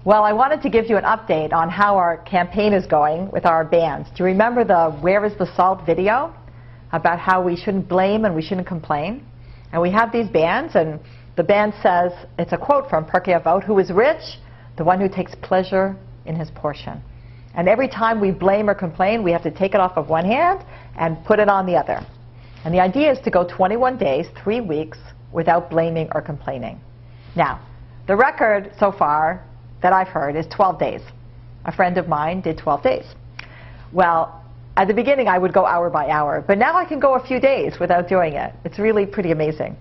Well, I wanted to give you an update on how our campaign is going with our bands. Do you remember the Where is the Salt video about how we shouldn't blame and we shouldn't complain? And we have these bands, and the band says, it's a quote from Pirkei Avot, who is rich? The one who takes pleasure in his portion. And every time we blame or complain, we have to take it off of one hand and put it on the other. And the idea is to go 21 days, 3 weeks, without blaming or complaining. Now, the record so far that I've heard is 12 days. A friend of mine did 12 days. Well, at the beginning I would go hour by hour, but now I can go a few days without doing it. It's really pretty amazing.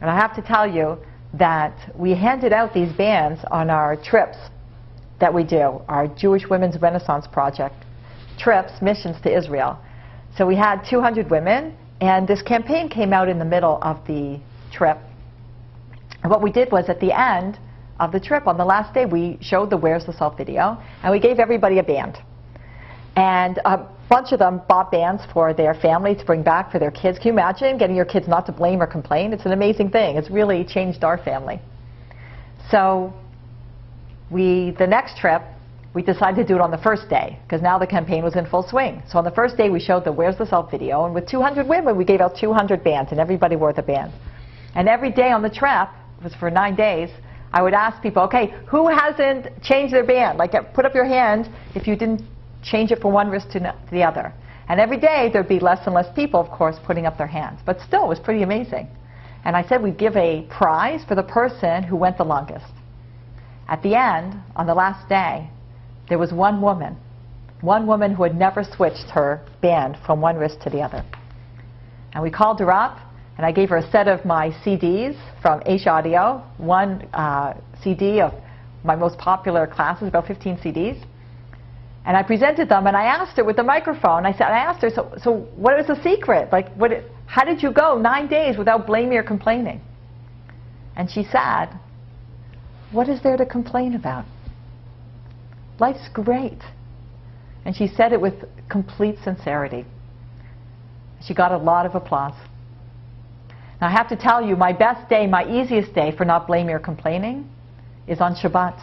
And I have to tell you that we handed out these bands on our trips that we do, our Jewish Women's Renaissance Project trips, missions to Israel. So we had 200 women, and this campaign came out in the middle of the trip. And what we did was, at the end of the trip, on the last day, we showed the Where's the Salt video, and we gave everybody a band. And a bunch of them bought bands for their family to bring back for their kids. Can you imagine getting your kids not to blame or complain? It's an amazing thing. It's really changed our family. So the next trip, we decided to do it on the first day, because now the campaign was in full swing. So on the first day, we showed the Where's the Salt video, and with 200 women, we gave out 200 bands, and everybody wore the band. And every day on the trip, it was for 9 days, I would ask people, okay, who hasn't changed their band? Like, put up your hand if you didn't change it from one wrist to the other. And every day, there'd be less and less people, of course, putting up their hands. But still, it was pretty amazing. And I said we'd give a prize for the person who went the longest. At the end, on the last day, there was one woman who had never switched her band from one wrist to the other. And we called her up, and I gave her a set of my CDs from Aish Audio, one CD of my most popular classes, about 15 CDs. And I presented them, and I asked her with the microphone, I asked her, so what is the secret? Like, how did you go 9 days without blaming or complaining? And she said, what is there to complain about? Life's great. And she said it with complete sincerity. She got a lot of applause. Now I have to tell you, my best day, my easiest day for not blaming or complaining is on Shabbat.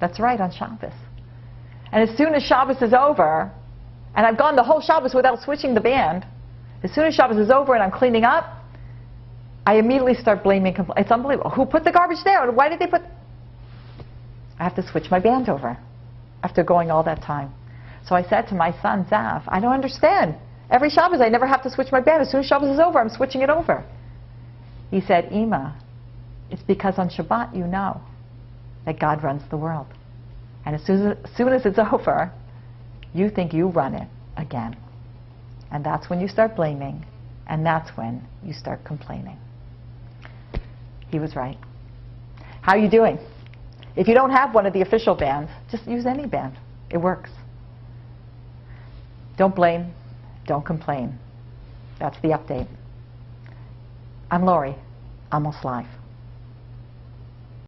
That's right, on Shabbos. And as soon as Shabbos is over, and I've gone the whole Shabbos without switching the band, as soon as Shabbos is over and I'm cleaning up, I immediately start blaming. It's unbelievable. Who put the garbage there? Why did they put... I have to switch my band over after going all that time. So I said to my son, Zav, I don't understand. Every Shabbos I never have to switch my band. As soon as Shabbos is over, I'm switching it over. He said, Ima, it's because on Shabbat you know that God runs the world. And as soon as it's over, you think you run it again. And that's when you start blaming, and that's when you start complaining. He was right. How are you doing? If you don't have one of the official bands, just use any band. It works. Don't blame, don't complain. That's the update. I'm Lori, Almost Live.